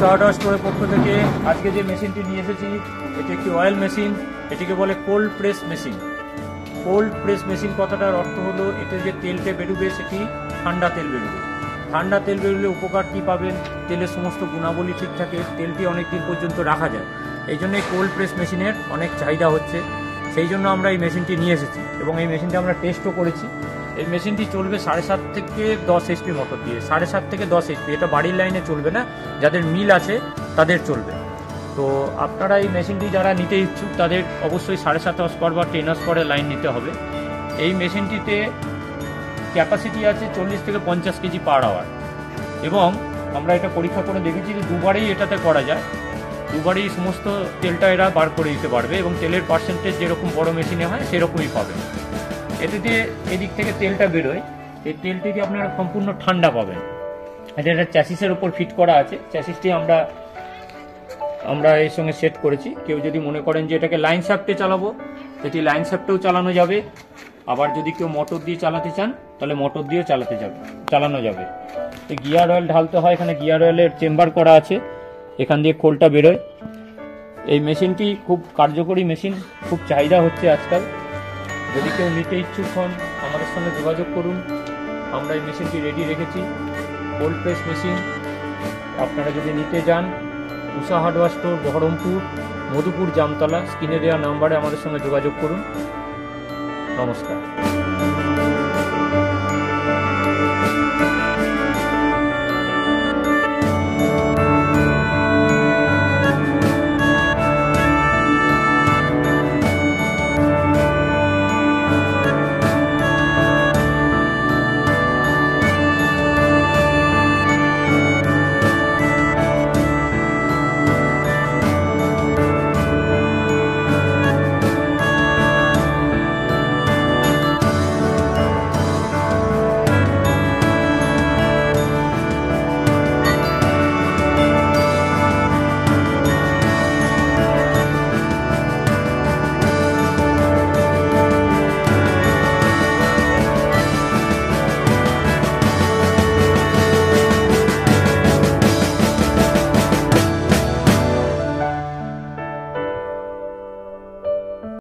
উষা hardware স্টোরের পক্ষ থেকে আজকে যে মেশিনটি নিয়ে এসেছি এটি একটি অয়েল মেশিন। এটিকে বলে cold press machine. Cold press machine কথাটার অর্থ হলো এতে যে তেলটা বেরোবে সেটি ঠান্ডা তেল বেরোবে। ঠান্ডা তেল বেরোলে উপকার কী পাবেন? তেলের সমস্ত গুণাবলী ঠিক থাকে, তেলটি অনেক দিন পর্যন্ত রাখা যায়। এই জন্য এই কোল্ড প্রেস মেশিনের অনেক চাহিদা হচ্ছে, সেই জন্য আমরা এই মেশিনটি নিয়ে এসেছি এবং এই মেশিনটি আমরা টেস্টও করেছি। এই মেশিনটি চলবে 7.5 থেকে 10 HP মোটর দিয়ে। 7.5 থেকে 10 HP, এটা বাড়ির লাইনে চলবে না, যাদের মিল আছে তাদের চলবে। তো আপনারা এই মেশিনটি যারা নিতে ইচ্ছুক তাদের অবশ্যই 7.5 হর্সপাওয়ার বা 10 হর্সপাওয়ারের লাইন নিতে হবে। এই মেশিনটিতে ক্যাপাসিটি আছে 40 থেকে 50 কেজি পার আওয়ার এবং আমরা এটা পরীক্ষা করে দেখেছি যে দুবারেই এটাতে করা যায়। দুবারেই সমস্ত তেলটা এরা বার করে দিতে পারবে এবং তেলের পার্সেন্টেজ যেরকম বড় মেশিনে হয় সেরকমই পাবেন। এতে এদিক থেকে তেলটা বেরোয়, এই তেলটিকে আপনারা সম্পূর্ণ ঠান্ডা পাবেন। এটা একটা চ্যাসিসের উপর ফিট করা আছে। চ্যাসিসটি আমরা এর সঙ্গে সেট করেছি। কেউ যদি মনে করেন যে এটাকে লাইন শ্যাফটে চালাবো, এটি লাইন শ্যাফটেও চালানো যাবে। আবার যদি কেউ মোটর দিয়ে চালাতে চান তাহলে মোটর দিয়েও চালানো যাবে। এই গিয়ার অয়েল ঢালতে হয়, এখানে গিয়ার অয়েলের চেম্বার করা আছে, এখান দিয়ে খোলটা বেরোয়। এই মেশিনটি খুব কার্যকরী মেশিন, খুব চাহিদা হচ্ছে আজকাল। যদি কেউ নিতে ইচ্ছুক হন আমাদের সঙ্গে যোগাযোগ করুন। আমরা এই মেশিনটি রেডি রেখেছি, কোল্ড প্রেস মেশিন। আপনারা যদি নিতে যান উষা হার্ডওয়্যার স্টোর, বহরমপুর, মধুপুর, জামতলা। স্ক্রিনে দেওয়া নাম্বারে আমাদের সঙ্গে যোগাযোগ করুন। নমস্কার।